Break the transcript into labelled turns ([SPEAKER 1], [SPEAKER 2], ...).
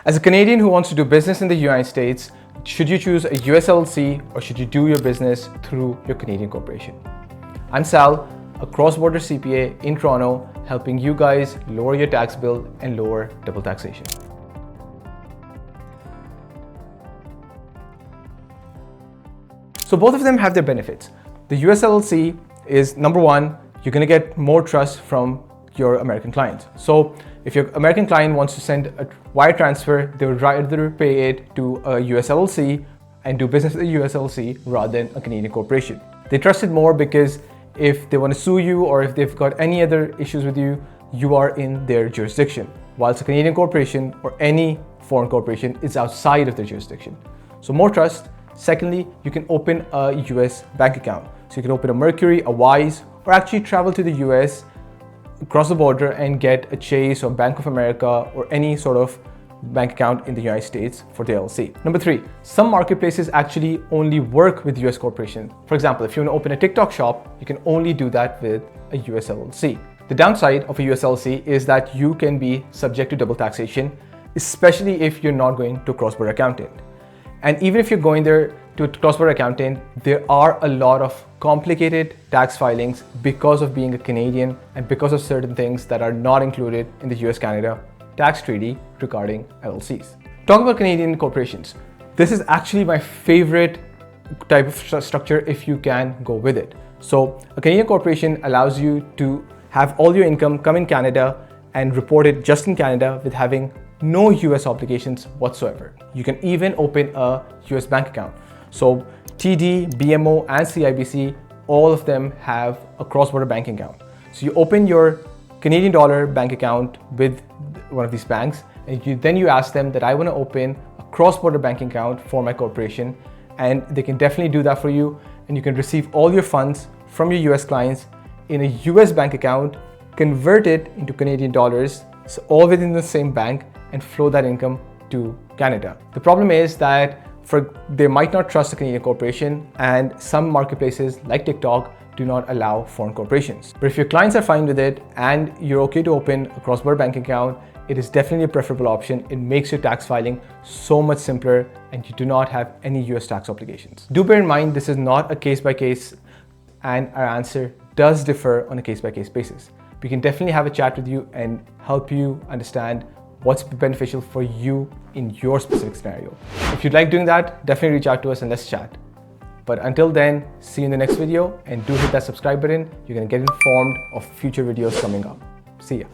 [SPEAKER 1] As a Canadian who wants to do business in the United States, should you choose a US LLC or should you do your business through your Canadian corporation? I'm Sal, a cross-border CPA in Toronto, helping you guys lower your tax bill and lower double taxation. So both of them have their benefits. The US LLC is number one, you're going to get more trust from your American clients. So if your American client wants to send a wire transfer, they would rather pay it to a US LLC and do business with a US LLC rather than a Canadian corporation. They trust it more because if they want to sue you or if they've got any other issues with you, you are in their jurisdiction, whilst a Canadian corporation or any foreign corporation is outside of their jurisdiction. So more trust. Secondly, you can open a US bank account. So you can open a Mercury, a Wise, or actually travel to the US, cross the border and get a Chase or Bank of America or any sort of bank account in the United States for the LLC. Number three, some marketplaces actually only work with US corporations. For example, if you want to open a TikTok shop, you can only do that with a US LLC. The downside of a US LLC is that you can be subject to double taxation, especially if you're not going to a cross-border accountant. And even if you're going there to a cross-border accountant, there are a lot of complicated tax filings because of being a Canadian and because of certain things that are not included in the US-Canada tax treaty regarding LLCs. Talk about Canadian corporations. This is actually my favorite type of structure if you can go with it. So a Canadian corporation allows you to have all your income come in Canada and report it just in Canada with having no US obligations whatsoever. You can even open a US bank account. So TD, BMO, and CIBC, all of them have a cross-border bank account. So you open your Canadian dollar bank account with one of these banks, and then you ask them that I want to open a cross-border bank account for my corporation, and they can definitely do that for you. And you can receive all your funds from your US clients in a US bank account, convert it into Canadian dollars, so all within the same bank, and flow that income to Canada. The problem is that they might not trust a Canadian corporation, and some marketplaces like TikTok do not allow foreign corporations. But if your clients are fine with it and you're okay to open a cross-border bank account, it is definitely a preferable option. It makes your tax filing so much simpler and you do not have any US tax obligations. Do bear in mind, this is not a case-by-case and our answer does differ on a case-by-case basis. We can definitely have a chat with you and help you understand what's beneficial for you in your specific scenario. If you'd like doing that, definitely reach out to us and let's chat. But until then, see you in the next video and do hit that subscribe button. You're gonna get informed of future videos coming up. See ya.